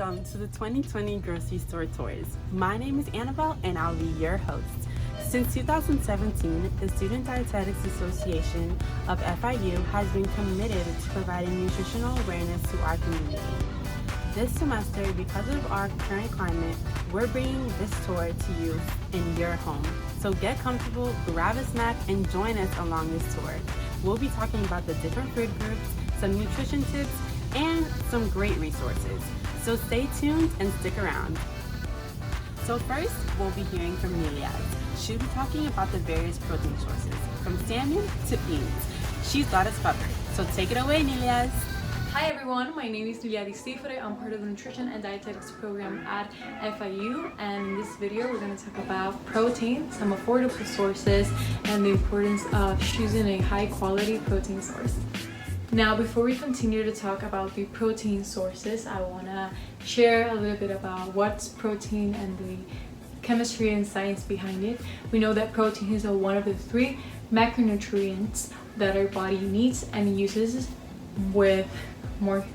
Welcome to the 2020 Grocery Store Tours. My name is Annabelle and I'll be your host. Since 2017, the Student Dietetics Association of FIU has been committed to providing nutritional awareness to our community. This semester, because of our current climate, we're bringing this tour to you in your home. So get comfortable, grab a snack, and join us along this tour. We'll be talking about the different food groups, some nutrition tips, and some great resources. So stay tuned and stick around. So first, we'll be hearing from Niliaz. She'll be talking about the various protein sources, from salmon to beans. She's got us covered. So take it away, Niliaz. Hi everyone, my name is Niliaz. I'm part of the Nutrition and Dietetics program at FIU, and in this video we're going to talk about protein, some affordable sources, and the importance of choosing a high quality protein source. Now, before we continue to talk about the protein sources, I want to share a little bit about what's protein and the chemistry and science behind it. We know that protein is one of the 3 macronutrients that our body needs and uses with more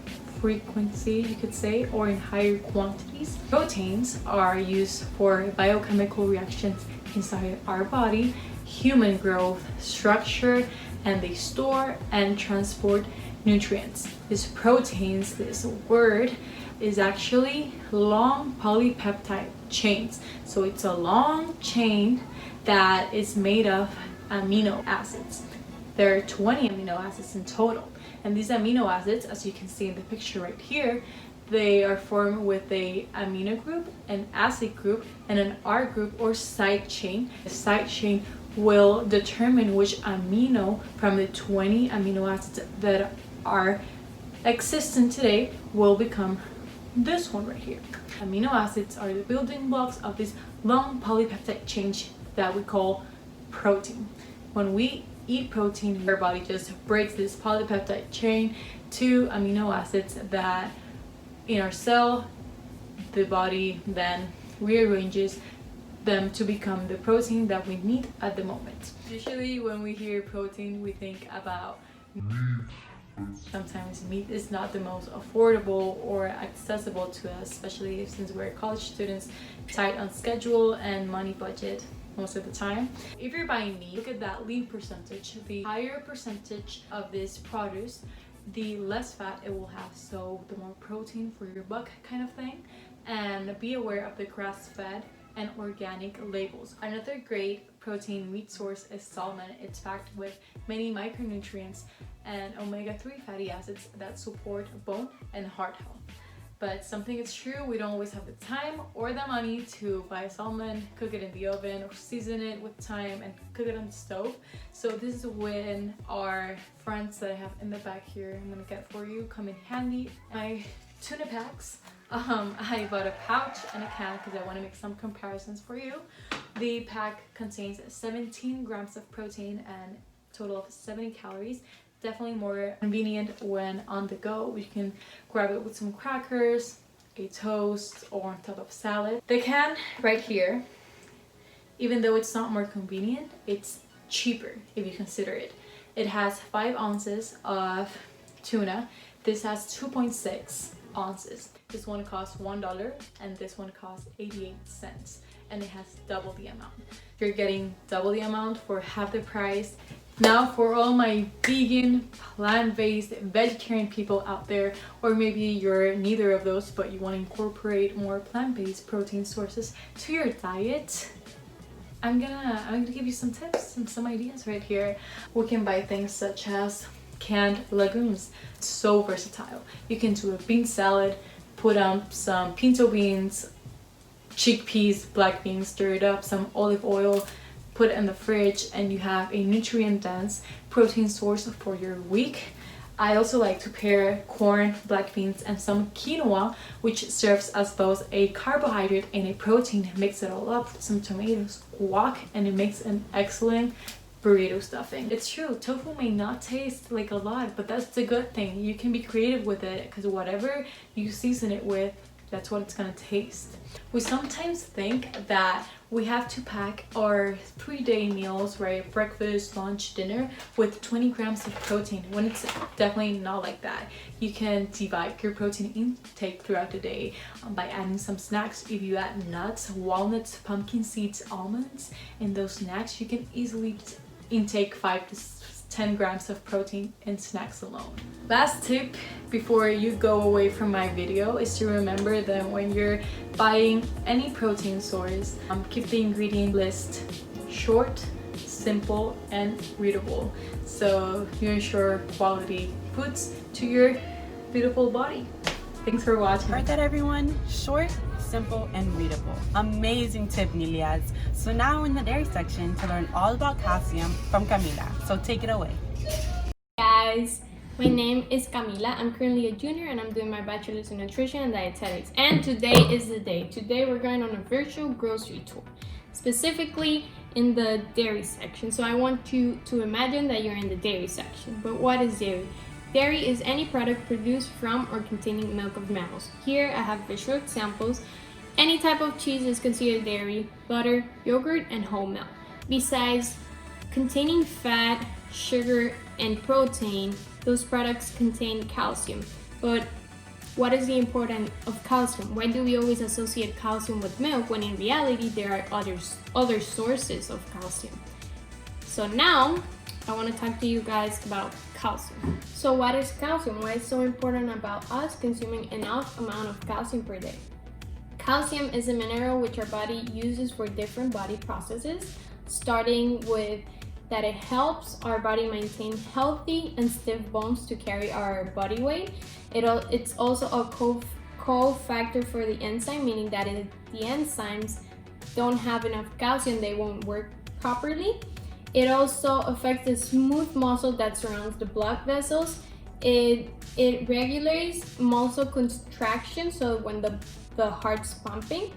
frequency, you could say, or in higher quantities. Proteins are used for biochemical reactions inside our body, human growth, structure, and they store and transport nutrients. These proteins, this word, is actually long polypeptide chains. So it's a long chain that is made of amino acids. There are 20 amino acids in total. And these amino acids, as you can see in the picture right here, they are formed with a amino group, an acid group, and an R group or side chain. The side chain will determine which amino from the 20 amino acids that are existent today will become this one right here. Amino acids are the building blocks of this long polypeptide chain that we call protein. When we eat protein, our body just breaks this polypeptide chain to amino acids that in our cell, the body then rearranges them to become the protein that we need at the moment. Usually when we hear protein, we think about meat. Sometimes meat is not the most affordable or accessible to us, especially since we're college students, tight on schedule and money budget most of the time. If you're buying meat, look at that lean percentage. The higher percentage of this produce, the less fat it will have, so the more protein for your buck kind of thing. And be aware of the grass-fed and organic labels. Another great protein meat source is salmon. It's packed with many micronutrients and omega-3 fatty acids that support bone and heart health. But something is true, we don't always have the time or the money to buy salmon, cook it in the oven, or season it with thyme and cook it on the stove. So this is when our fronts that I have in the back here, I'm gonna get for you, come in handy. My tuna packs. I bought a pouch and a can because I want to make some comparisons for you. The pack contains 17 grams of protein and a total of 70 calories. Definitely more convenient when on the go. You can grab it with some crackers, a toast, or on top of salad. The can right here, even though it's not more convenient, it's cheaper if you consider it. It has 5 ounces of tuna. This has 2.6 ounces. This one costs $1 and this one costs 88 cents, and it has double the amount. You're getting double the amount for half the price. Now for all my vegan, plant-based, vegetarian people out there, or maybe you're neither of those but you want to incorporate more plant-based protein sources to your diet, I'm gonna give you some tips and some ideas right here. We can buy things such as canned legumes. It's so versatile. You can do a bean salad, put on some pinto beans, chickpeas, black beans, stir it up, some olive oil, put it in the fridge, and you have a nutrient-dense protein source for your week. I also like to pair corn, black beans, and some quinoa, which serves as both a carbohydrate and a protein. Mix it all up with some tomatoes, guac, and it makes an excellent burrito stuffing. It's true, tofu may not taste like a lot, but that's the good thing. You can be creative with it because whatever you season it with That's what it's gonna taste. We sometimes think that we have to pack our 3-day meals, right? Breakfast, lunch, dinner with 20 grams of protein, when it's definitely not like that. You can divide your protein intake throughout the day by adding some snacks. If you add nuts, walnuts, pumpkin seeds, almonds in those snacks, you can easily intake 5 to 10 grams of protein in snacks alone. Last tip before you go away from my video is to remember that when you're buying any protein source, keep the ingredient list short, simple, and readable, so you ensure quality foods to your beautiful body. Thanks for watching. Heard that, everyone? Short, simple, and readable. Amazing tip, Nilias. So now we're in the dairy section to learn all about calcium from Camila. So take it away. Guys, my name is Camila. I'm currently a junior and I'm doing my bachelor's in nutrition and dietetics. And today is the day. Today we're going on a virtual grocery tour, specifically in the dairy section. So I want you to imagine that you're in the dairy section. But what is dairy? Dairy is any product produced from or containing milk of mammals. Here I have visual examples. Any type of cheese is considered dairy, butter, yogurt, and whole milk. Besides containing fat, sugar, and protein, those products contain calcium. But what is the importance of calcium? Why do we always associate calcium with milk when in reality there are other sources of calcium? So now I want to talk to you guys about calcium. So what is calcium? Why is it so important about us consuming enough amount of calcium per day? Calcium is a mineral which our body uses for different body processes, starting with that it helps our body maintain healthy and stiff bones to carry our body weight. It's also a cofactor for the enzyme, meaning that if the enzymes don't have enough calcium, they won't work properly. It also affects the smooth muscle that surrounds the blood vessels. It regulates muscle contraction, so when the heart's pumping,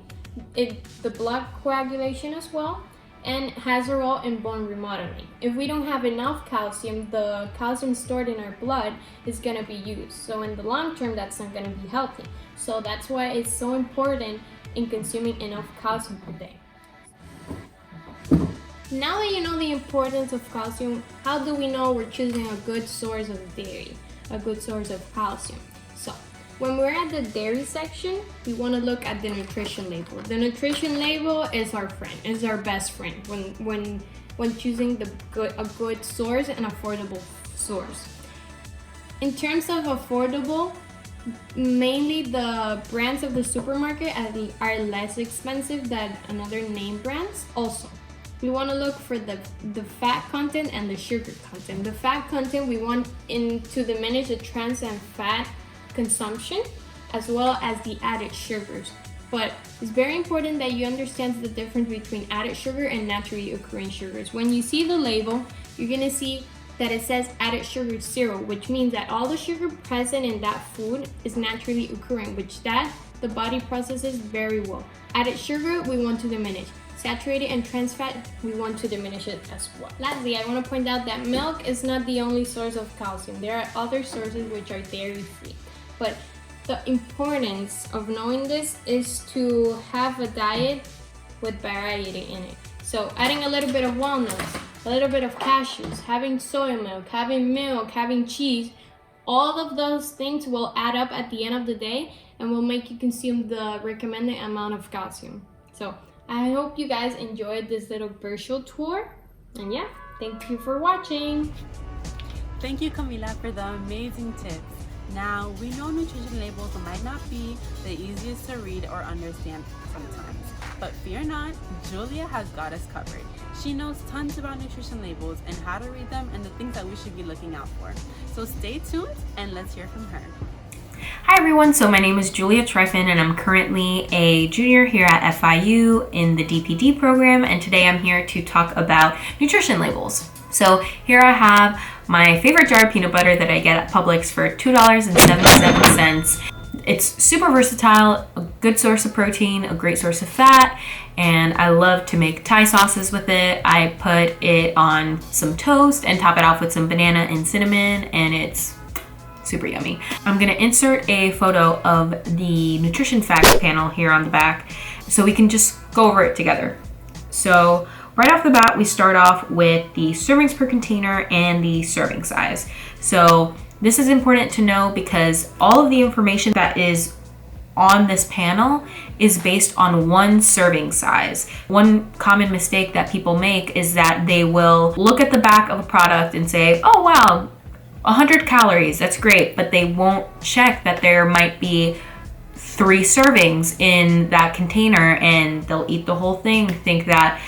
the blood coagulation as well, and has a role in bone remodeling. If we don't have enough calcium, the calcium stored in our blood is going to be used. So in the long term, that's not going to be healthy. So that's why it's so important in consuming enough calcium per day. Now that you know the importance of calcium, how do we know we're choosing a good source of dairy, a good source of calcium? So when we're at the dairy section, we want to look at the nutrition label. The nutrition label is our friend, is our best friend when choosing a good source and affordable source. In terms of affordable, mainly the brands of the supermarket are less expensive than another name brands. Also, we want to look for the fat content and the sugar content. The fat content we want to diminish the trans and fat consumption, as well as the added sugars. But it's very important that you understand the difference between added sugar and naturally occurring sugars. When you see the label, you're gonna see that it says added sugar 0, which means that all the sugar present in that food is naturally occurring, which the body processes very well. Added sugar we want to diminish. Saturated and trans fat, we want to diminish it as well. Lastly, I want to point out that milk is not the only source of calcium. There are other sources which are dairy-free. But the importance of knowing this is to have a diet with variety in it. So adding a little bit of walnuts, a little bit of cashews, having soy milk, having cheese, all of those things will add up at the end of the day and will make you consume the recommended amount of calcium. So I hope you guys enjoyed this little virtual tour. And yeah, thank you for watching. Thank you, Camila, for the amazing tips. Now, we know nutrition labels might not be the easiest to read or understand sometimes, but fear not, Julia has got us covered. She knows tons about nutrition labels and how to read them and the things that we should be looking out for. So stay tuned and let's hear from her. Hi everyone, so my name is Julia Tryfin and I'm currently a junior here at FIU in the DPD program, and today I'm here to talk about nutrition labels. So here I have my favorite jar of peanut butter that I get at Publix for $2.77. It's super versatile, a good source of protein, a great source of fat, and I love to make Thai sauces with it. I put it on some toast and top it off with some banana and cinnamon, and it's super yummy. I'm gonna insert a photo of the nutrition facts panel here on the back so we can just go over it together. So right off the bat, we start off with the servings per container and the serving size. So this is important to know because all of the information that is on this panel is based on one serving size. One common mistake that people make is that they will look at the back of a product and say, oh wow, 100 calories, that's great, but they won't check that there might be 3 servings in that container, and they'll eat the whole thing, think that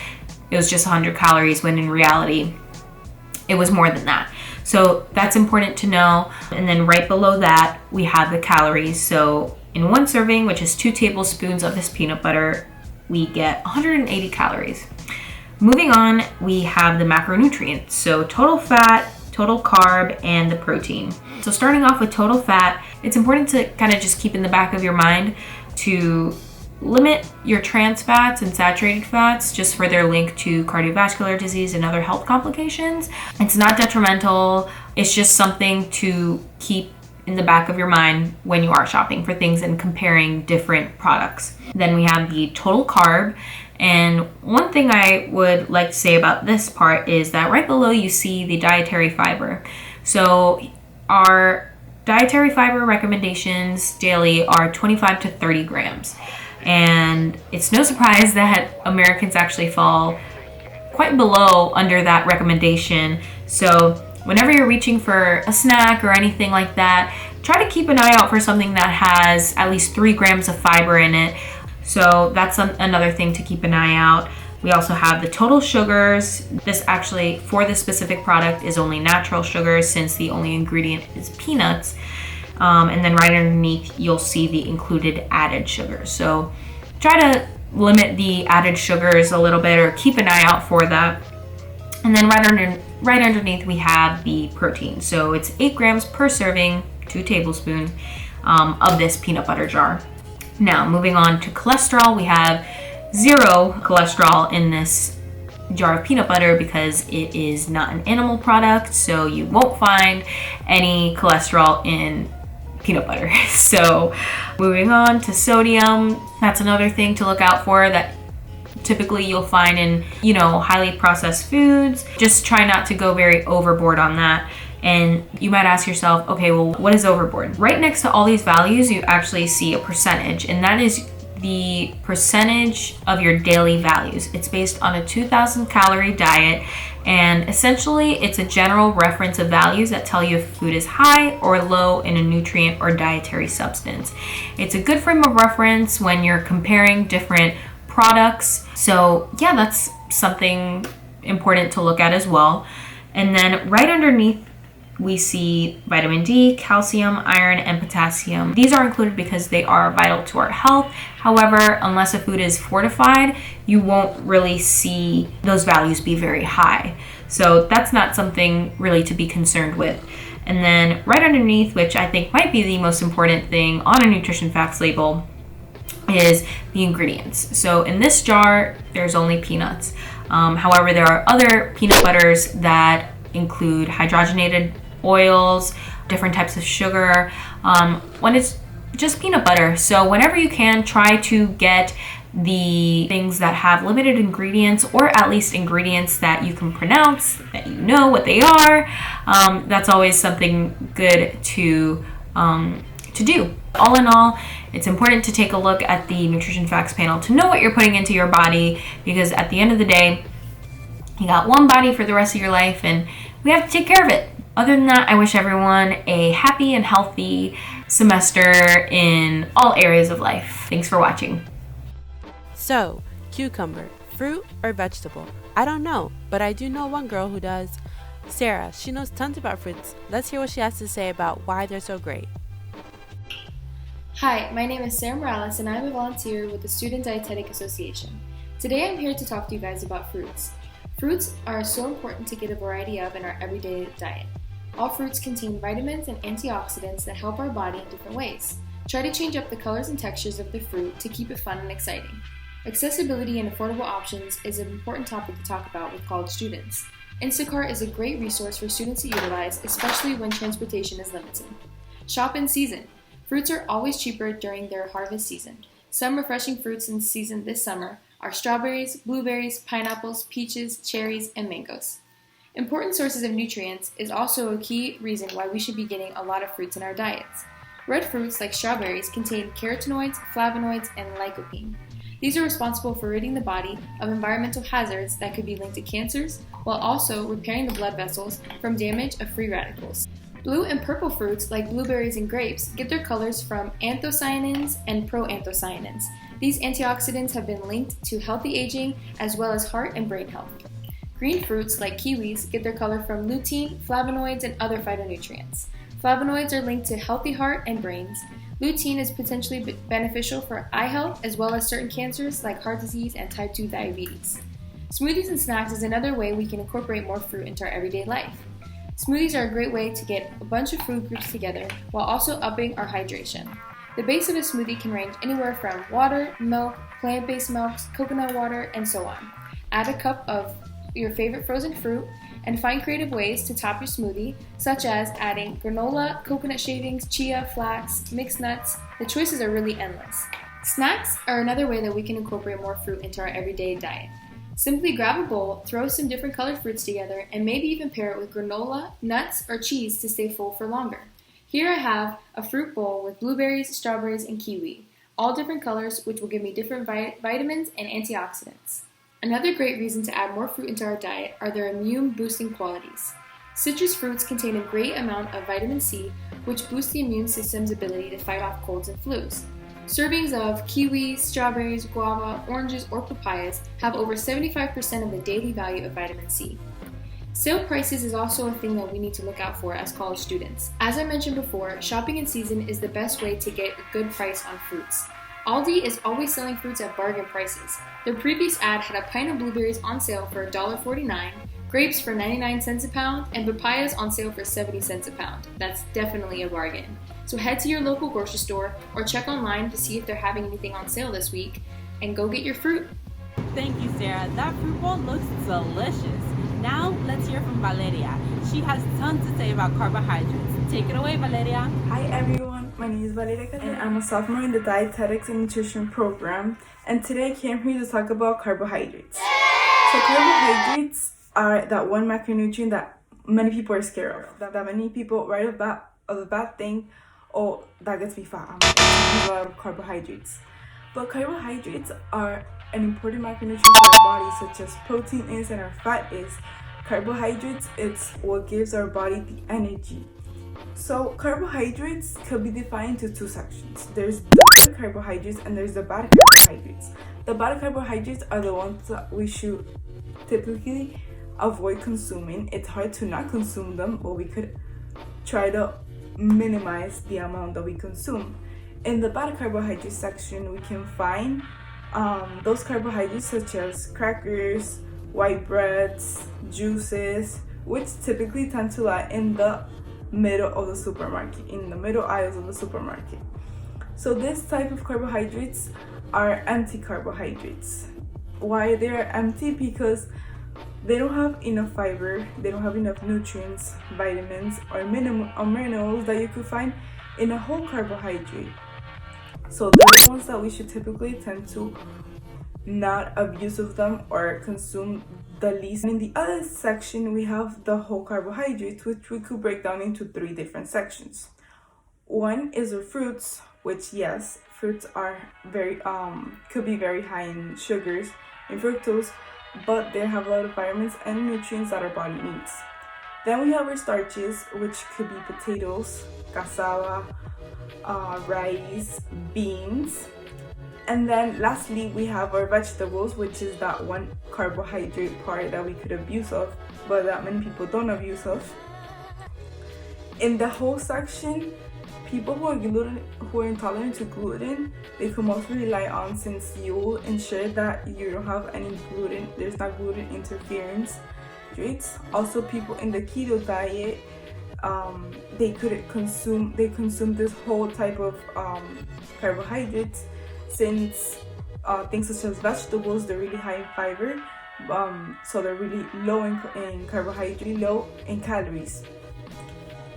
it was just 100 calories when in reality it was more than that. So that's important to know. And then right below that, we have the calories. So in one serving, which is 2 tablespoons of this peanut butter, we get 180 calories. Moving on, we have the macronutrients. So total fat, total carb, and the protein. So starting off with total fat, it's important to kind of just keep in the back of your mind to limit your trans fats and saturated fats just for their link to cardiovascular disease and other health complications. It's not detrimental. It's just something to keep in the back of your mind when you are shopping for things and comparing different products. Then we have the total carb. And one thing I would like to say about this part is that right below you see the dietary fiber. So our dietary fiber recommendations daily are 25 to 30 grams. And it's no surprise that Americans actually fall quite below under that recommendation. So whenever you're reaching for a snack or anything like that, try to keep an eye out for something that has at least 3 grams of fiber in it. So that's another thing to keep an eye out. We also have the total sugars. This actually, for this specific product, is only natural sugars since the only ingredient is peanuts. And then right underneath, you'll see the included added sugars. So try to limit the added sugars a little bit or keep an eye out for that. And then right underneath, we have the protein. So it's 8 grams per serving, 2 tablespoons of this peanut butter jar. Now, moving on to cholesterol, we have 0 cholesterol in this jar of peanut butter because it is not an animal product, so you won't find any cholesterol in peanut butter. So moving on to sodium, that's another thing to look out for that typically you'll find in, highly processed foods. Just try not to go very overboard on that. And you might ask yourself, okay, well, what is overboard? Right next to all these values, you actually see a percentage, and that is the percentage of your daily values. It's based on a 2,000 calorie diet, and essentially it's a general reference of values that tell you if food is high or low in a nutrient or dietary substance. It's a good frame of reference when you're comparing different products. So yeah, that's something important to look at as well. And then right underneath, we see vitamin D, calcium, iron, and potassium. These are included because they are vital to our health. However, unless a food is fortified, you won't really see those values be very high. So that's not something really to be concerned with. And then right underneath, which I think might be the most important thing on a nutrition facts label, is the ingredients. So in this jar, there's only peanuts. However, there are other peanut butters that include hydrogenated oils, different types of sugar, when it's just peanut butter. So whenever you can, try to get the things that have limited ingredients, or at least ingredients that you can pronounce, that you know what they are. That's always something good to do. All in all, it's important to take a look at the nutrition facts panel to know what you're putting into your body, because at the end of the day, you got one body for the rest of your life, and we have to take care of it. Other than that, I wish everyone a happy and healthy semester in all areas of life. Thanks for watching. So, cucumber, fruit or vegetable? I don't know, but I do know one girl who does. Sarah, she knows tons about fruits. Let's hear what she has to say about why they're so great. Hi, my name is Sarah Morales and I'm a volunteer with the Student Dietetic Association. Today I'm here to talk to you guys about fruits. Fruits are so important to get a variety of in our everyday diet. All fruits contain vitamins and antioxidants that help our body in different ways. Try to change up the colors and textures of the fruit to keep it fun and exciting. Accessibility and affordable options is an important topic to talk about with college students. Instacart is a great resource for students to utilize, especially when transportation is limited. Shop in season. Fruits are always cheaper during their harvest season. Some refreshing fruits in season this summer are strawberries, blueberries, pineapples, peaches, cherries, and mangoes. Important sources of nutrients is also a key reason why we should be getting a lot of fruits in our diets. Red fruits like strawberries contain carotenoids, flavonoids, and lycopene. These are responsible for ridding the body of environmental hazards that could be linked to cancers, while also repairing the blood vessels from damage of free radicals. Blue and purple fruits like blueberries and grapes get their colors from anthocyanins and proanthocyanins. These antioxidants have been linked to healthy aging as well as heart and brain health. Green fruits like kiwis get their color from lutein, flavonoids, and other phytonutrients. Flavonoids are linked to healthy heart and brains. Lutein is potentially beneficial for eye health as well as certain cancers like heart disease and type 2 diabetes. Smoothies and snacks is another way we can incorporate more fruit into our everyday life. Smoothies are a great way to get a bunch of food groups together while also upping our hydration. The base of a smoothie can range anywhere from water, milk, plant-based milks, coconut water, and so on. Add a cup of your favorite frozen fruit and find creative ways to top your smoothie, such as adding granola, coconut shavings, chia, flax, mixed nuts. The choices are really endless. Snacks are another way that we can incorporate more fruit into our everyday diet. Simply grab a bowl, throw some different colored fruits together, and maybe even pair it with granola, nuts, or cheese to stay full for longer. Here I have a fruit bowl with blueberries, strawberries, and kiwi, all different colors which will give me different vitamins and antioxidants. Another great reason to add more fruit into our diet are their immune-boosting qualities. Citrus fruits contain a great amount of vitamin C, which boosts the immune system's ability to fight off colds and flus. Servings of kiwis, strawberries, guava, oranges, or papayas have over 75% of the daily value of vitamin C. Sale prices is also a thing that we need to look out for as college students. As I mentioned before, shopping in season is the best way to get a good price on fruits. Aldi is always selling fruits at bargain prices. Their previous ad had a pint of blueberries on sale for $1.49, grapes for 99 cents a pound, and papayas on sale for 70 cents a pound. That's definitely a bargain. So head to your local grocery store or check online to see if they're having anything on sale this week, and go get your fruit. Thank you, Sarah. That fruit bowl looks delicious. Now let's hear from Valeria. She has tons to say about carbohydrates. Take it away, Valeria. Hi everyone, my name is Valeria and I'm a sophomore in the Dietetics and Nutrition program, and today I came here to talk about carbohydrates. So carbohydrates are that one macronutrient that many people are scared of. That many people right off the bat think, oh, that gets me fat, I'm eating a lot of carbohydrates. But carbohydrates are an important macronutrient for our body, such as protein is and our fat is. Carbohydrates, it's what gives our body the energy. So carbohydrates could be defined into two sections. There's the good carbohydrates and there's the bad carbohydrates. The bad carbohydrates are the ones that we should typically avoid consuming. It's hard to not consume them, but we could try to minimize the amount that we consume. In the bad carbohydrate section, we can find those carbohydrates such as crackers, white breads, juices, which typically tend to lie in the middle of the supermarket, in the middle aisles of the supermarket. So this type of carbohydrates are empty carbohydrates. Why they are empty? Because they don't have enough fiber, they don't have enough nutrients, vitamins, or minerals that you could find in a whole carbohydrate. So they're the ones that we should typically tend to not abuse of them or consume the least. And in the other section, we have the whole carbohydrates, which we could break down into three different sections. One is the fruits, which yes, fruits are very could be very high in sugars, in fructose, but they have a lot of vitamins and nutrients that our body needs. Then we have our starches, which could be potatoes, cassava, rice, beans. And then lastly, we have our vegetables, which is that one carbohydrate part that we could abuse of, but that many people don't abuse of. In the whole section, people who are intolerant to gluten, they could mostly rely on, since you will ensure that you don't have any gluten, there's not gluten interference rates. Also, people in the keto diet, they consume this whole type of carbohydrates, since things such as vegetables, they're really high in fiber, so they're really low in carbohydrate, low in calories.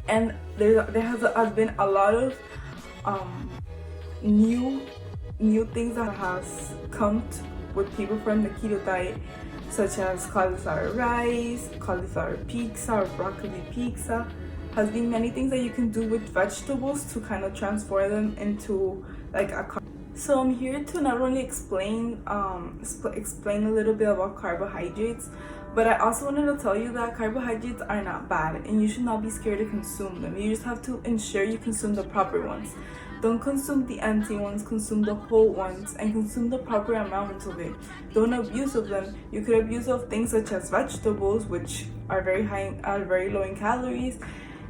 And there has been a lot of new things that has come with people from the keto diet, such as cauliflower rice, cauliflower pizza, or broccoli pizza. Has been many things that you can do with vegetables to kind of transform them into like a. So I'm here to not only explain explain a little bit about carbohydrates, but I also wanted to tell you that carbohydrates are not bad and you should not be scared to consume them. You just have to ensure you consume the proper ones. Don't consume the empty ones, consume the whole ones, and consume the proper amount of it. Don't abuse of them. You could abuse of things such as vegetables, which are very low in calories,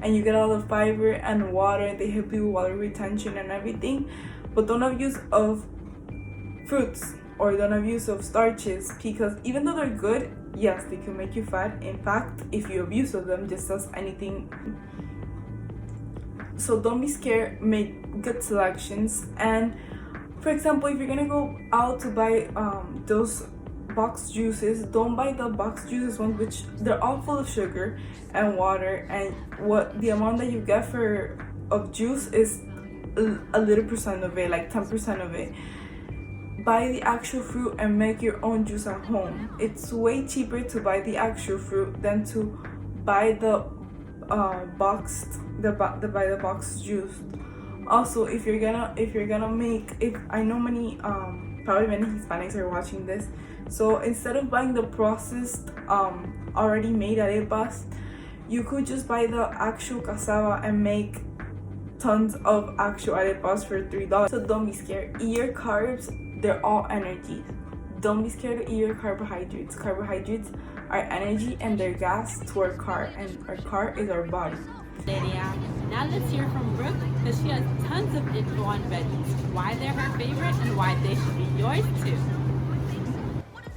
and you get all the fiber and water, and they help you with water retention and everything. But don't abuse of fruits or don't abuse of starches, because even though they're good, yes, they can make you fat. In fact, if you abuse of them, just as anything. So don't be scared, make good selections. And for example, if you're gonna go out to buy those box juices, don't buy the box juices ones, which they're all full of sugar and water, and what the amount that you get of juice is a little percent of it, like 10% of it. Buy the actual fruit and make your own juice at home. It's way cheaper to buy the actual fruit than to buy the boxed juice. Also, if you're gonna make, if I know many probably many Hispanics are watching this, so instead of buying the processed already made arepas, you could just buy the actual cassava and make tons of actual arepas for $3. So don't be scared. Eat your carbs, they're all energy. Don't be scared to eat your carbohydrates. Carbohydrates are energy and they're gas to our car, and our car is our body. Now let's hear from Brooke, because she has tons of info on veggies, why they're her favorite and why they should be yours too.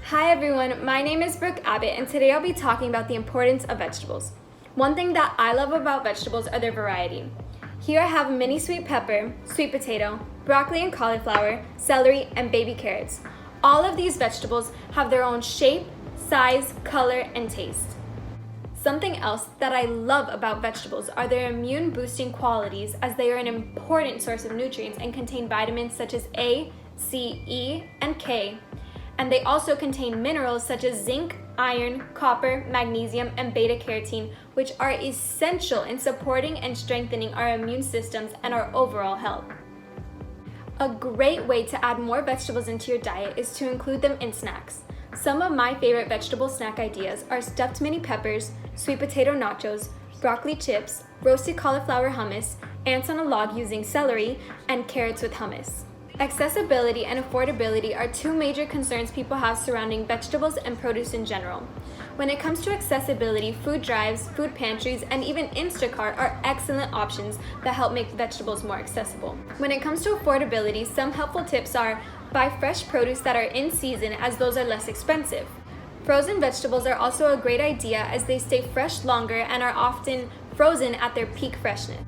Hi everyone, my name is Brooke Abbott, and today I'll be talking about the importance of vegetables. One thing that I love about vegetables are their variety. Here I have mini sweet pepper, sweet potato, broccoli and cauliflower, celery, and baby carrots. All of these vegetables have their own shape, size, color, and taste. Something else that I love about vegetables are their immune boosting qualities, as they are an important source of nutrients and contain vitamins such as A, C, E, and K. And they also contain minerals such as zinc, iron, copper, magnesium, and beta-carotene, which are essential in supporting and strengthening our immune systems and our overall health. A great way to add more vegetables into your diet is to include them in snacks. Some of my favorite vegetable snack ideas are stuffed mini peppers, sweet potato nachos, broccoli chips, roasted cauliflower hummus, ants on a log using celery, and carrots with hummus. Accessibility and affordability are two major concerns people have surrounding vegetables and produce in general. When it comes to accessibility, food drives, food pantries, and even Instacart are excellent options that help make vegetables more accessible. When it comes to affordability, some helpful tips are: buy fresh produce that are in season, as those are less expensive. Frozen vegetables are also a great idea, as they stay fresh longer and are often frozen at their peak freshness.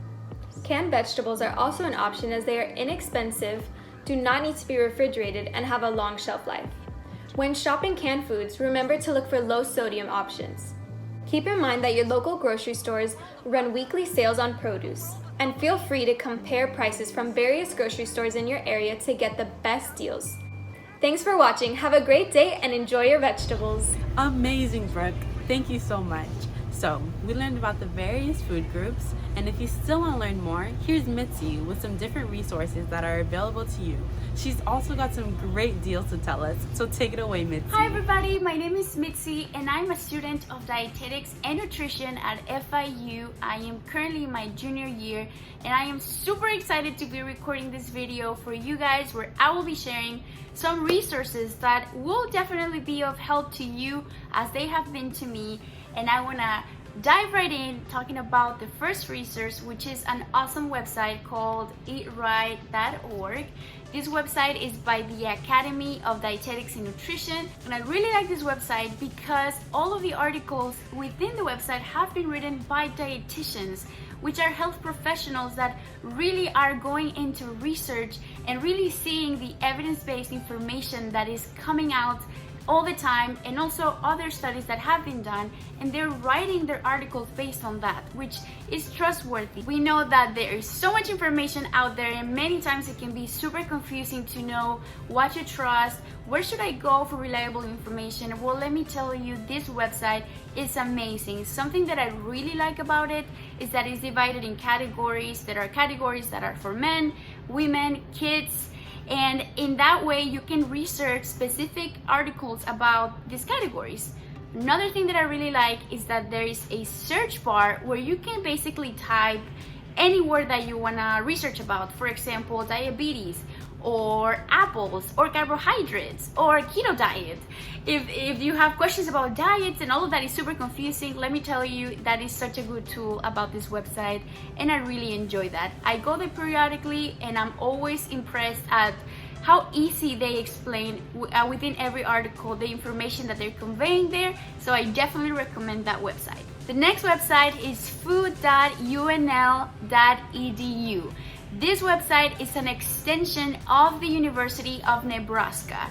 Canned vegetables are also an option, as they are inexpensive, do not need to be refrigerated, and have a long shelf life. When shopping canned foods, remember to look for low sodium options. Keep in mind that your local grocery stores run weekly sales on produce, and feel free to compare prices from various grocery stores in your area to get the best deals. Thanks for watching. Have a great day and enjoy your vegetables. Amazing, Brooke. Thank you so much. So, we learned about the various food groups, and if you still want to learn more, here's Mitzi with some different resources that are available to you. She's also got some great deals to tell us, so take it away, Mitzi. Hi everybody, my name is Mitzi and I'm a student of dietetics and nutrition at FIU. I am currently in my junior year and I am super excited to be recording this video for you guys, where I will be sharing some resources that will definitely be of help to you as they have been to me. And I want to dive right in talking about the first resource, which is an awesome website called eatright.org. This website is by the Academy of Dietetics and Nutrition, and I really like this website because all of the articles within the website have been written by dietitians, which are health professionals that really are going into research and really seeing the evidence-based information that is coming out all the time, and also other studies that have been done, and they're writing their articles based on that, which is trustworthy. We know that there is so much information out there, and many times it can be super confusing to know what to trust. Where should I go for reliable information? Well, let me tell you, this website is amazing. Something that I really like about it is that it's divided in categories. There are categories that are for men, women, kids, and in that way you can research specific articles about these categories. Another thing that I really like is that there is a search bar where you can basically type any word that you want to research about. For example, diabetes, or apples, or carbohydrates, or keto diet. If you have questions about diets and all of that is super confusing, let me tell you, that is such a good tool about this website, and I really enjoy that. I go there periodically, and I'm always impressed at how easy they explain within every article the information that they're conveying there, so I definitely recommend that website. The next website is food.unl.edu. This website is an extension of the University of Nebraska,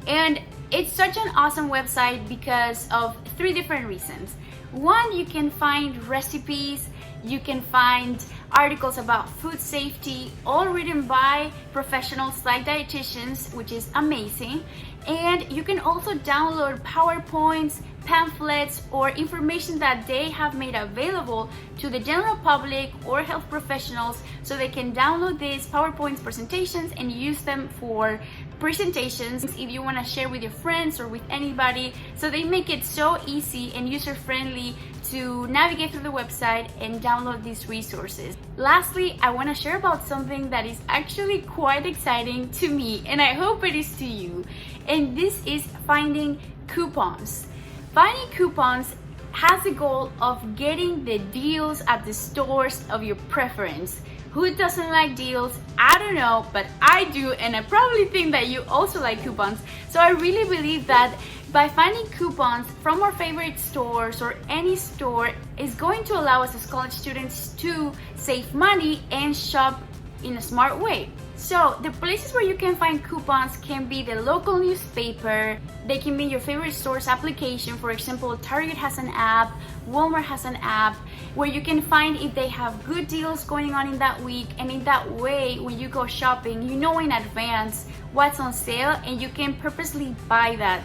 and it's such an awesome website because of 3 different reasons. One, you can find recipes, you can find articles about food safety, all written by professionals like dietitians, which is amazing. And you can also download PowerPoints, pamphlets, or information that they have made available to the general public or health professionals, so they can download these PowerPoints presentations and use them for presentations if you want to share with your friends or with anybody. So they make it so easy and user-friendly to navigate through the website and download these resources. Lastly, I want to share about something that is actually quite exciting to me, and I hope it is to you, and this is finding coupons. Finding coupons has the goal of getting the deals at the stores of your preference. Who doesn't like deals? I don't know, but I do, and I probably think that you also like coupons. So I really believe that by finding coupons from our favorite stores or any store is going to allow us as college students to save money and shop in a smart way. So the places where you can find coupons can be the local newspaper, they can be your favorite store's application. For example, Target has an app, Walmart has an app where you can find if they have good deals going on in that week, and in that way, when you go shopping, you know in advance what's on sale and you can purposely buy that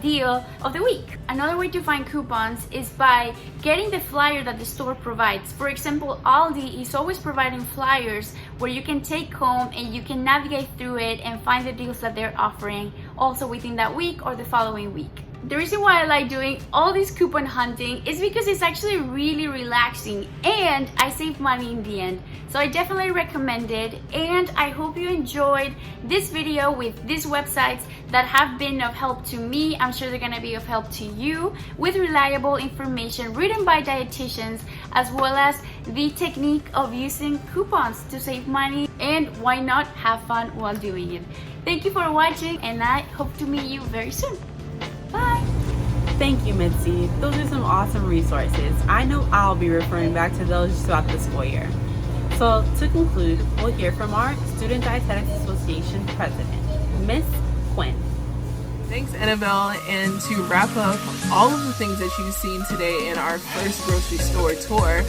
deal of the week. Another way to find coupons is by getting the flyer that the store provides. For example, Aldi is always providing flyers where you can take home and you can navigate through it and find the deals that they're offering also within that week or the following week. The reason why I like doing all this coupon hunting is because it's actually really relaxing and I save money in the end. So I definitely recommend it, and I hope you enjoyed this video with these websites that have been of help to me. I'm sure they're gonna be of help to you, with reliable information written by dietitians, as well as the technique of using coupons to save money, and why not have fun while doing it. Thank you for watching, and I hope to meet you very soon. Bye! Thank you, Mitzi. Those are some awesome resources. I know I'll be referring back to those throughout the school year. So to conclude, we'll hear from our Student Dietetics Association President, Miss Quinn. Thanks, Annabelle. And to wrap up all of the things that you've seen today in our first grocery store tour,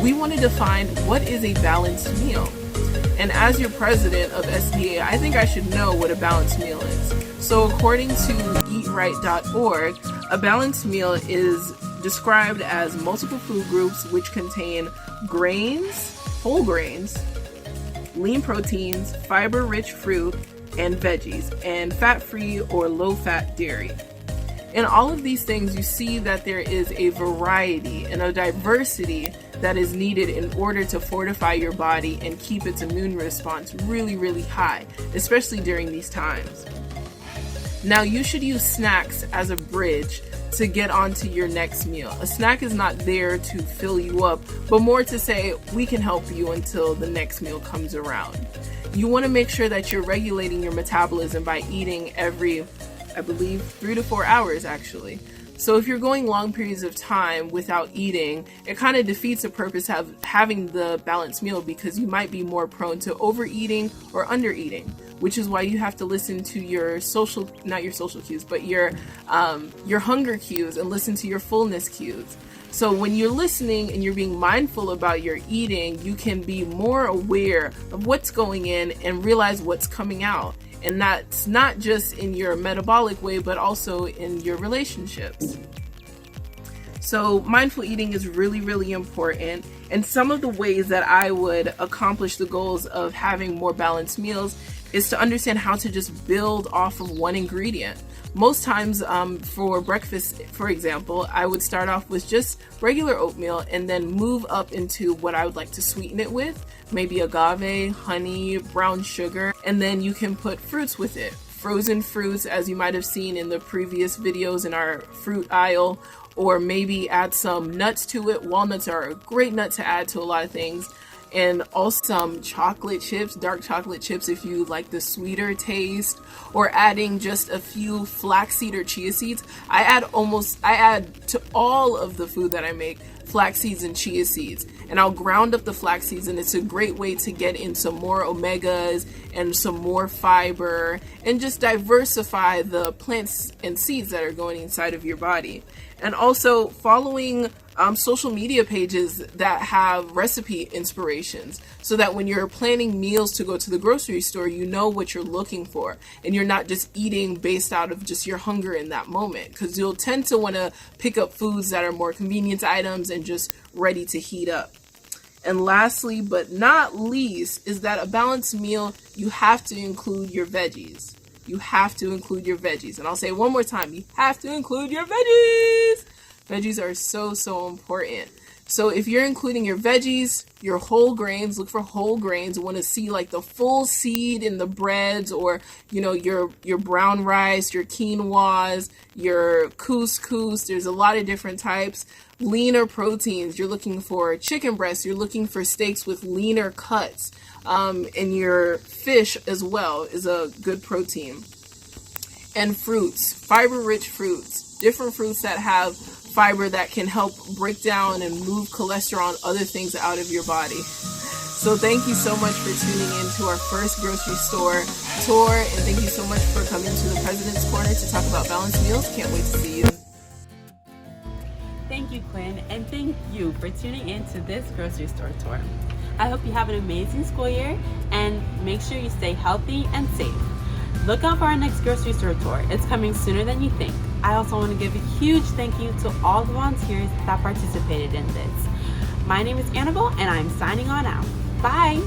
we want to define what is a balanced meal. And as your president of SDA, I think I should know what a balanced meal is. So according to eatright.org, a balanced meal is described as multiple food groups which contain grains, whole grains, lean proteins, fiber-rich fruit, and veggies, and fat-free or low-fat dairy. In all of these things, you see that there is a variety and a diversity that is needed in order to fortify your body and keep its immune response really, really high, especially during these times. Now, you should use snacks as a bridge to get onto your next meal. A snack is not there to fill you up, but more to say, we can help you until the next meal comes around. You want to make sure that you're regulating your metabolism by eating every, I believe, 3 to 4 hours actually. So if you're going long periods of time without eating, it kind of defeats the purpose of having the balanced meal, because you might be more prone to overeating or undereating, which is why you have to listen to your not your social cues, but your hunger cues, and listen to your fullness cues. So when you're listening and you're being mindful about your eating, you can be more aware of what's going in and realize what's coming out. And that's not just in your metabolic way, but also in your relationships. So mindful eating is really, really important. And some of the ways that I would accomplish the goals of having more balanced meals is to understand how to just build off of one ingredient. Most times for breakfast, for example, I would start off with just regular oatmeal and then move up into what I would like to sweeten it with, maybe agave, honey, brown sugar, and then you can put fruits with it. Frozen fruits, as you might have seen in the previous videos in our fruit aisle, or maybe add some nuts to it. Walnuts are a great nut to add to a lot of things. And also some chocolate chips, dark chocolate chips if you like the sweeter taste, or adding just a few flaxseed or chia seeds. I add to all of the food that I make flax seeds and chia seeds, and I'll ground up the flax seeds, and it's a great way to get in some more omegas and some more fiber and just diversify the plants and seeds that are going inside of your body. And also following social media pages that have recipe inspirations, so that when you're planning meals to go to the grocery store, you know what you're looking for and you're not just eating based out of just your hunger in that moment, because you'll tend to want to pick up foods that are more convenience items and just ready to heat up. And lastly, but not least, is that a balanced meal, you have to include your veggies. You have to include your veggies. And I'll say it one more time, you have to include your veggies. Veggies are so important. So if you're including your veggies, your whole grains, look for whole grains. You want to see like the full seed in the breads, or your brown rice, your quinoas, your couscous. There's a lot of different types. Leaner proteins, you're looking for chicken breasts, you're looking for steaks with leaner cuts. And your fish as well is a good protein. And fruits, fiber-rich fruits, different fruits that have fiber that can help break down and move cholesterol and other things out of your body. So thank you so much for tuning in to our first grocery store tour, and thank you so much for coming to the President's Corner to talk about balanced meals. Can't wait to see you. Thank you, Quinn, and thank you for tuning in to this grocery store tour. I hope you have an amazing school year, and make sure you stay healthy and safe. Look out for our next grocery store tour. It's coming sooner than you think. I also want to give a huge thank you to all the volunteers that participated in this. My name is Annabelle, and I'm signing on out. Bye!